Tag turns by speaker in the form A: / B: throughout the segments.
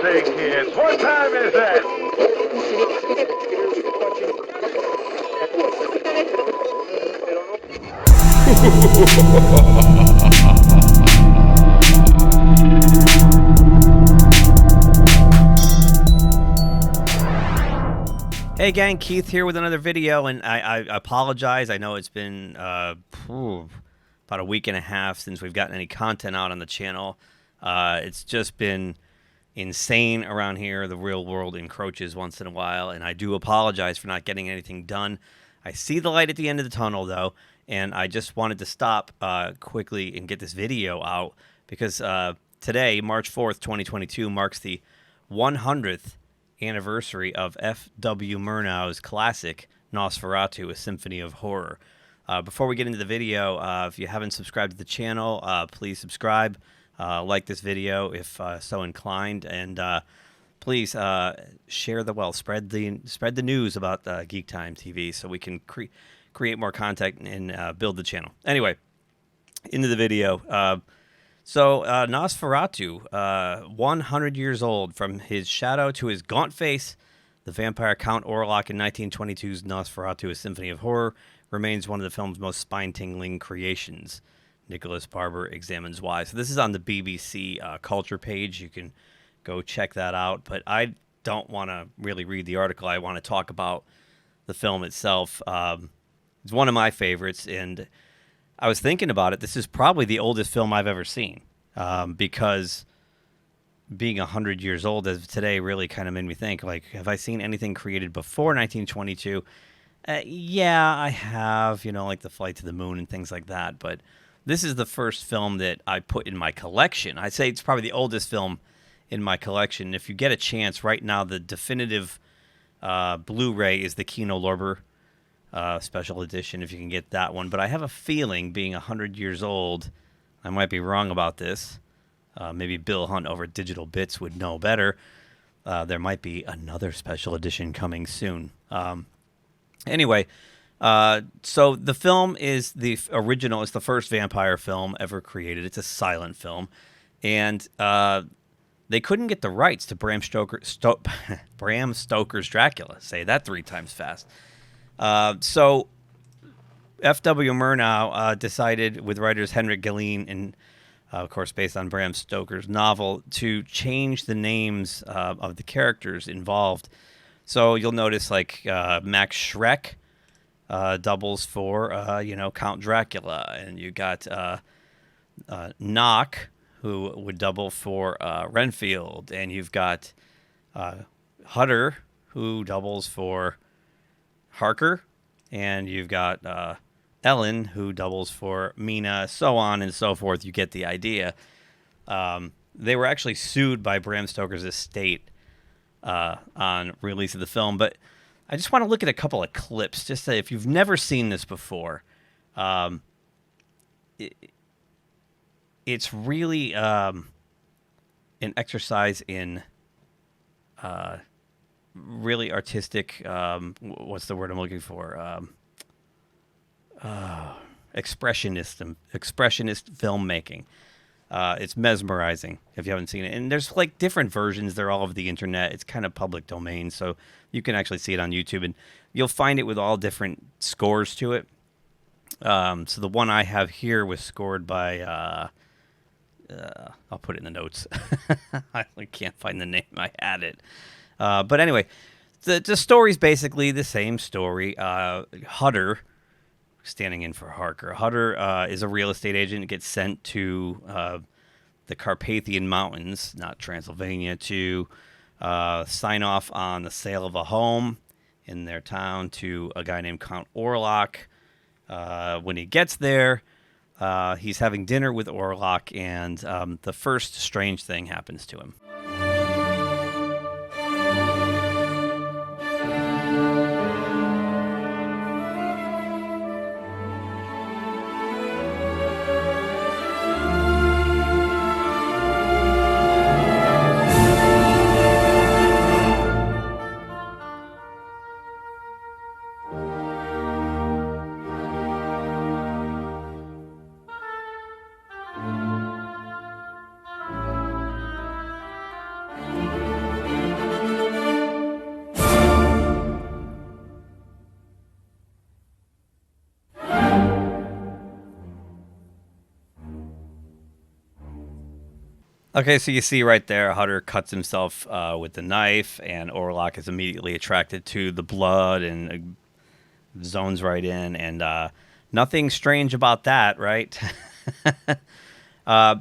A: say, kids, what time is it?
B: Hey gang, Keith here with another video, and I apologize. I know it's been about a week and a half since we've gotten any content out on the channel. It's just been insane around here. The real world encroaches once in a while, and I do apologize for not getting anything done. I see the light at the end of the tunnel, though, and I just wanted to stop quickly and get this video out because today, March 4th, 2022, marks the 100th anniversary of F.W. Murnau's classic Nosferatu, A Symphony of Horror. Before we get into the video, if you haven't subscribed to the channel, please subscribe, like this video if so inclined, and please share the spread the news about GeekTime TV so we can create more content and build the channel. Anyway, into the video. So Nosferatu, 100 years old, from his shadow to his gaunt face, the vampire Count Orlok in 1922's Nosferatu, A Symphony of Horror, remains one of the film's most spine-tingling creations. Nicholas Barber examines why. So this is on the BBC culture page. You can go check that out. But I don't want to really read the article. I want to talk about the film itself. It's one of my favorites, and I was thinking about it. This is probably the oldest film I've ever seen, because being 100 years old as of today really kind of made me think, like, have I seen anything created before 1922? Yeah, I have, like The Flight to the Moon and things like that. But this is the first film that I put in my collection. I'd say it's probably the oldest film in my collection. If you get a chance right now, the definitive Blu-ray is the Kino Lorber special edition, if you can get that one. But I have a feeling, being 100 years old, I might be wrong about this. Maybe Bill Hunt over at Digital Bits would know better. There might be another special edition coming soon. Anyway, so the film is the original. It's the first vampire film ever created. It's a silent film, and they couldn't get the rights to Bram Stoker's Dracula. Say that 3 times fast. So F.W. Murnau decided, with writers Henrik Galeen and, of course, based on Bram Stoker's novel, to change the names of the characters involved. So you'll notice, like, Max Schreck doubles for, Count Dracula. And you got Knock, who would double for Renfield. And you've got Hutter, who doubles for Harker, and you've got Ellen, who doubles for Mina, so on and so forth. You get the idea. They were actually sued by Bram Stoker's estate on release of the film, but I just want to look at a couple of clips, just so if you've never seen this before. It's really an exercise in really artistic, what's the word I'm looking for? Expressionist filmmaking. It's mesmerizing if you haven't seen it. And there's like different versions. They're all over the internet. It's kind of public domain, so you can actually see it on YouTube, and you'll find it with all different scores to it. So the one I have here was scored by, I'll put it in the notes. I can't find the name. I had it. But anyway, the story's basically the same story. Hutter, standing in for Harker. Hutter is a real estate agent. Gets sent to the Carpathian Mountains, not Transylvania, to sign off on the sale of a home in their town to a guy named Count Orlok. When he gets there, he's having dinner with Orlok, and the first strange thing happens to him. Okay, so you see right there, Hutter cuts himself with the knife, and Orlok is immediately attracted to the blood and zones right in, and nothing strange about that, right?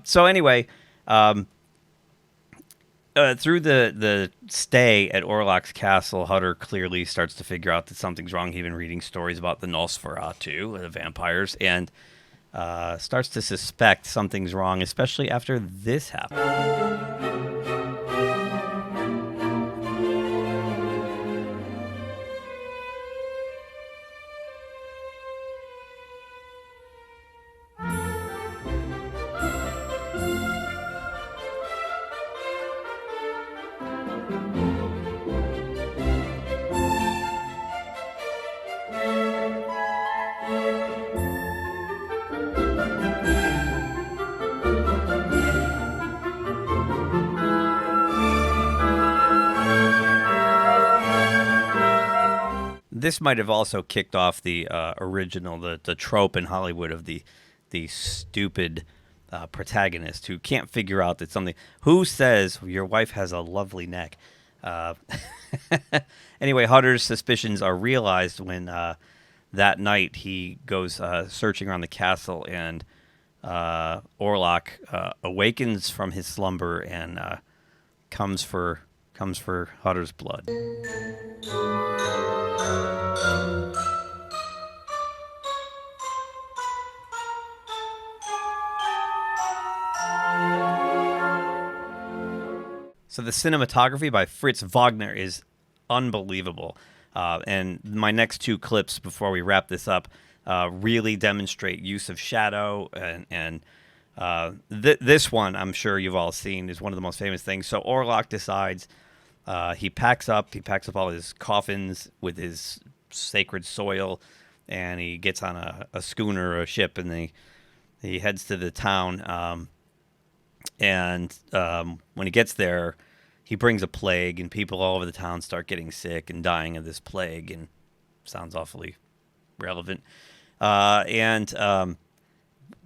B: So anyway, through the stay at Orlok's castle, Hutter clearly starts to figure out that something's wrong. He's been reading stories about the Nosferatu, the vampires, and starts to suspect something's wrong, especially after this happened. This might have also kicked off the original, the trope in Hollywood of the stupid protagonist who can't figure out that something. Who says your wife has a lovely neck? Uh, anyway, Hutter's suspicions are realized when that night he goes searching around the castle, and Orlok awakens from his slumber and comes for Hutter's blood. So the cinematography by Fritz Wagner is unbelievable. And my next two clips before we wrap this up really demonstrate use of shadow. And this one, I'm sure you've all seen, is one of the most famous things. So Orlok decides he packs up all his coffins with his sacred soil, and he gets on a schooner or a ship, and he heads to the town. And when he gets there, he brings a plague, and people all over the town start getting sick and dying of this plague. And sounds awfully relevant. And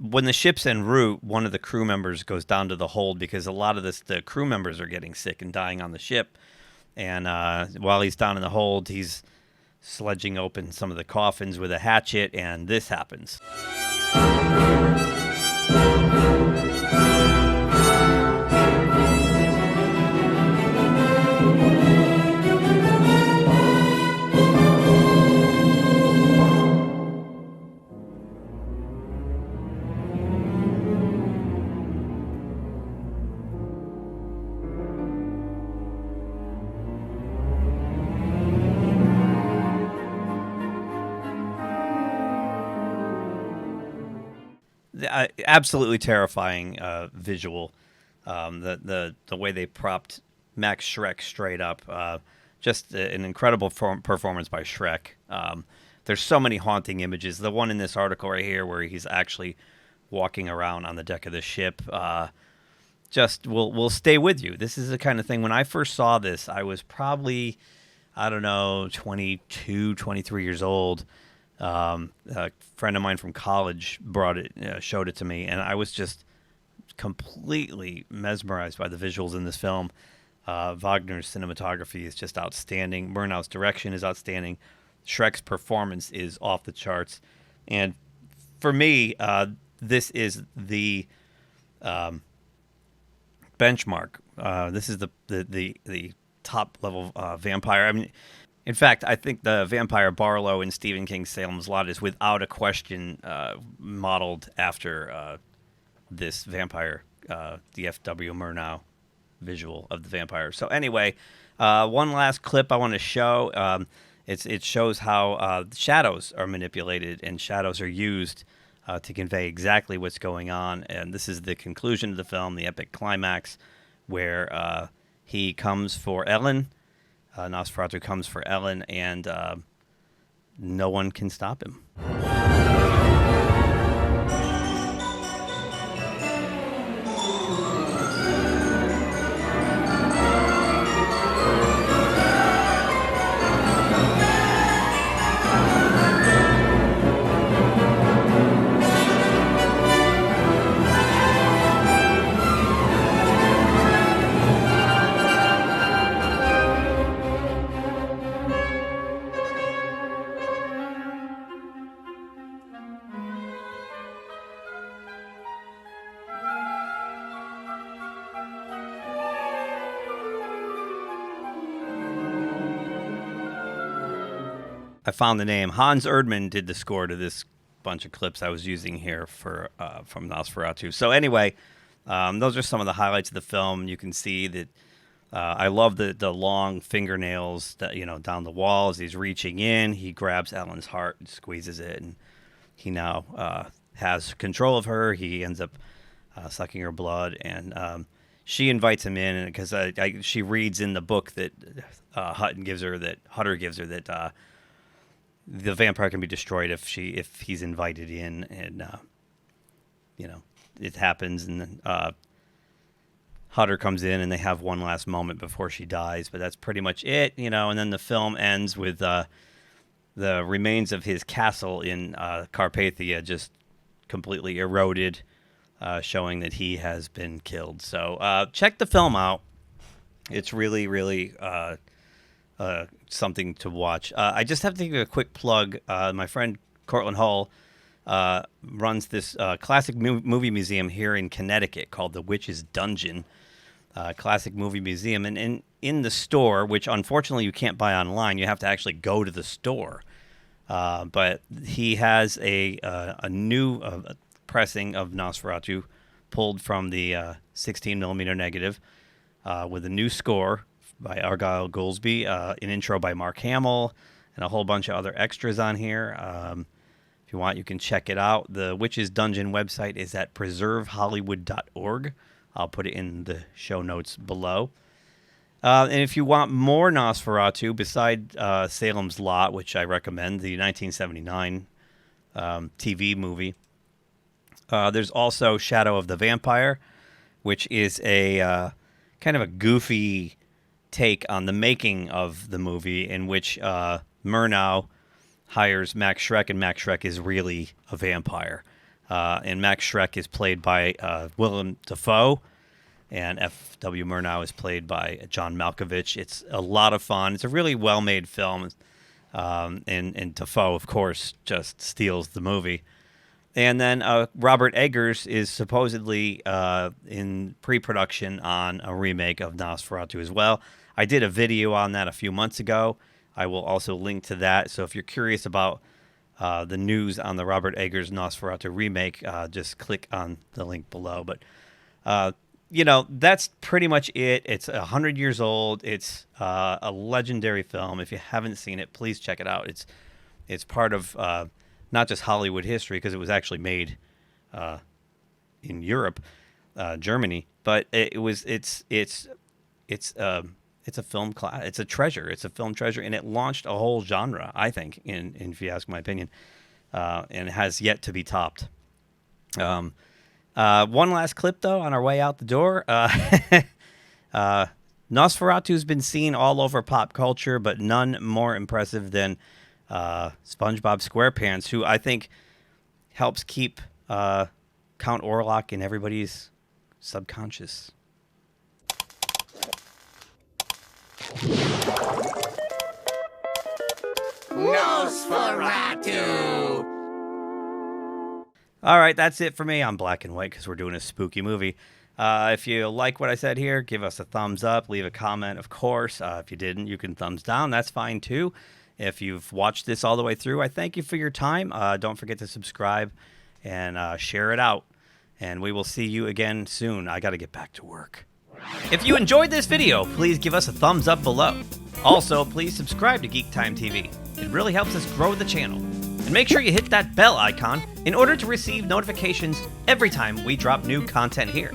B: when the ship's en route, one of the crew members goes down to the hold because a lot of the crew members are getting sick and dying on the ship. And while he's down in the hold, he's sledging open some of the coffins with a hatchet, and this happens. Absolutely terrifying visual. The way they propped Max Schreck straight up. Just an incredible performance by Schreck. There's so many haunting images. The one in this article right here where he's actually walking around on the deck of the ship just will stay with you. This is the kind of thing, when I first saw this, I was probably, I don't know, 22, 23 years old. A friend of mine from college showed it to me, and I was just completely mesmerized by the visuals in this film. Wagner's cinematography is just outstanding. Murnau's direction is outstanding. Schreck's performance is off the charts. And for me, this is the benchmark. This is the top level vampire. I mean, in fact, I think the vampire Barlow in Stephen King's Salem's Lot is without a question modeled after this vampire, the F.W. Murnau visual of the vampire. So anyway, one last clip I want to show. It shows how shadows are manipulated and shadows are used to convey exactly what's going on. And this is the conclusion of the film, the epic climax, where he comes for Ellen. Nosferatu comes for Ellen, and no one can stop him. I found the name. Hans Erdmann did the score to this bunch of clips I was using here for from Nosferatu. So anyway, those are some of the highlights of the film. You can see that I love the long fingernails that down the wall as he's reaching in. He grabs Ellen's heart and squeezes it, and he now has control of her. He ends up sucking her blood, and she invites him in because she reads in the book that Hutter gives her that the vampire can be destroyed if he's invited in, and it happens, and then Hutter comes in and they have one last moment before she dies, but that's pretty much it, and then the film ends with the remains of his castle in Carpathia just completely eroded, showing that he has been killed. So check the film out. It's really, really something to watch. I just have to give a quick plug. My friend Cortland Hull runs this classic movie museum here in Connecticut called the Witch's Dungeon. Classic movie museum, and in the store, which unfortunately you can't buy online, you have to actually go to the store. But he has a new pressing of Nosferatu, pulled from the 16 millimeter negative, with a new score by Argyle Goolsby, an intro by Mark Hamill, and a whole bunch of other extras on here. If you want, you can check it out. The Witch's Dungeon website is at preservehollywood.org. I'll put it in the show notes below. And if you want more Nosferatu, beside Salem's Lot, which I recommend, the 1979 TV movie, there's also Shadow of the Vampire, which is a kind of a goofy take on the making of the movie, in which Murnau hires Max Schreck, and Max Schreck is really a vampire. And Max Schreck is played by Willem Dafoe, and F.W. Murnau is played by John Malkovich. It's a lot of fun. It's a really well-made film, and Dafoe, of course, just steals the movie. And then Robert Eggers is supposedly in pre-production on a remake of Nosferatu as well. I did a video on that a few months ago. I will also link to that. So if you're curious about the news on the Robert Eggers Nosferatu remake, just click on the link below. But, that's pretty much it. It's 100 years old. It's a legendary film. If you haven't seen it, please check it out. It's part of not just Hollywood history, because it was actually made in Europe, Germany, but it's a film class. It's a treasure. It's a film treasure, and it launched a whole genre, I think, if you ask my opinion, and has yet to be topped. One last clip, though, on our way out the door. Nosferatu's been seen all over pop culture, but none more impressive than SpongeBob SquarePants, who I think helps keep Count Orlok in everybody's subconscious.
C: Nosferatu!
B: All right, that's it for me. I'm black and white because we're doing a spooky movie. If you like what I said here, give us a thumbs up. Leave a comment, of course. If you didn't, you can thumbs down. That's fine, too. If you've watched this all the way through, I thank you for your time. Don't forget to subscribe and share it out. And we will see you again soon. I got to get back to work. If you enjoyed this video, please give us a thumbs up below. Also, please subscribe to GeekTime TV. It really helps us grow the channel. And make sure you hit that bell icon in order to receive notifications every time we drop new content here.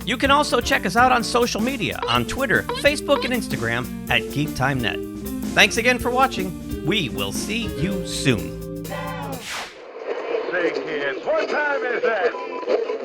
B: You can also check us out on social media, on Twitter, Facebook, and Instagram at GeekTimeNet. Thanks again for watching. We will see you soon.
A: Say, kids, what time is it?